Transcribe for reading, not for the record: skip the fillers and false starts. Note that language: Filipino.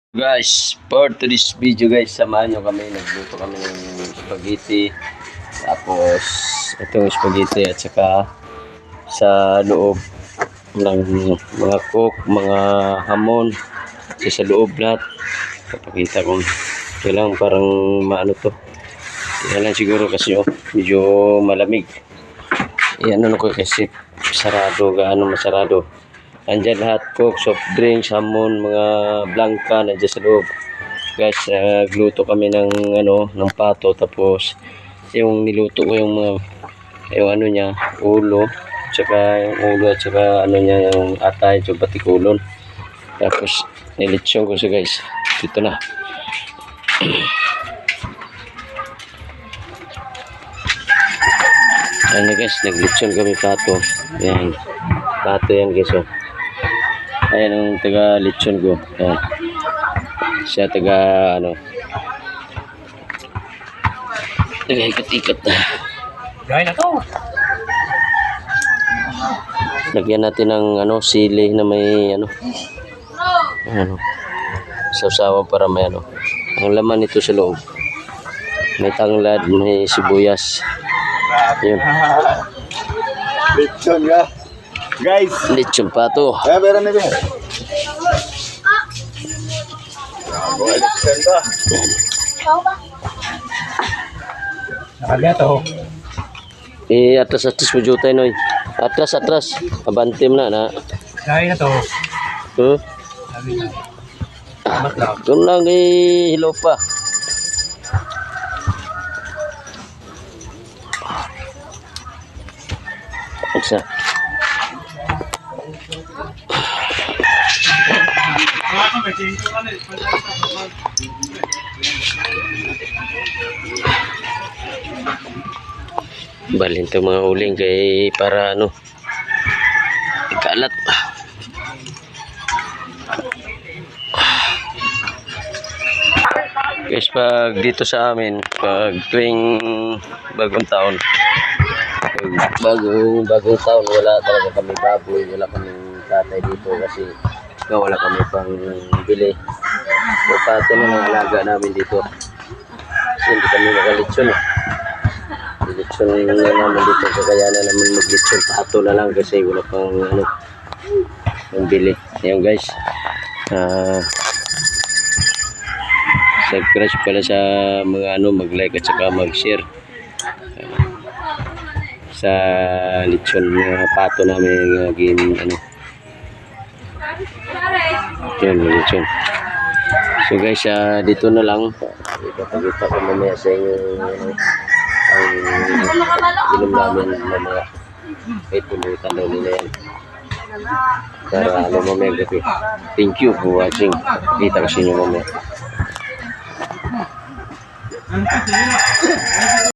Guys, for today's video guys, samahan nyo kami, nagluto kami ng spaghetti. Tapos itong spaghetti at saka sa loob ng mga cook, mga hamon sa loob lahat. Papakita ko kailangan parang maano to. Yan lang siguro kasi medyo malamig. Yan ano ko kasi sarado, gaano masarado. Andyan lahat, cook, soft drinks, hamon, mga blanca nandiyan sa loob. Guys, gluto kami ng ng pato, tapos yung niluto ko yung ano niya, ulo, tsaka yung ulo at saka ano niya yung atay, so batikulon. Tapos nilitsyon ko siya guys. Dito na. Ano guys, naglitsyon kami pato. Yan. Pato yan guys, oh. Ayan ang taga lechon ko. Ayan. Siya taga taga ikat-ikat na. Gaya na to. Lagyan natin ng sili na may sausawan para may ang laman nito sa loob. May tanglad, may sibuyas. Yun. Lechon ka. Guys, Lechon pato. meron na din. Lechon ka. Nakagaya to. Atras mo jutay noy. Atras. Abantim na. Gaya na to. Sabi na. Amat lang. Doon lang hilo pa. Isa. Balin to mga uling kay para ikalat. Guys, pag dito sa amin, pag tuwing bagong taon, bagong taon, wala talaga kami baboy, wala kaming tatay dito kasi wala kami pang bili. So pato na ng alaga namin dito kasi hindi kami makalitsyon. Litsyon na naman dito, kaya na naman maglitsyon pato na lang kasi wala pang pang bili. Ayan guys, subscribe pala sa mga mag-like at saka mag-share sa lechon na pato namin yun, lechon. So guys, dito na lang ipapakita ko mamaya sa inyo ang inom namin mamaya. Wait, pulutan daw nila yan para mamaya gabi. Thank you for watching. Kita ko sa inyo mamaya.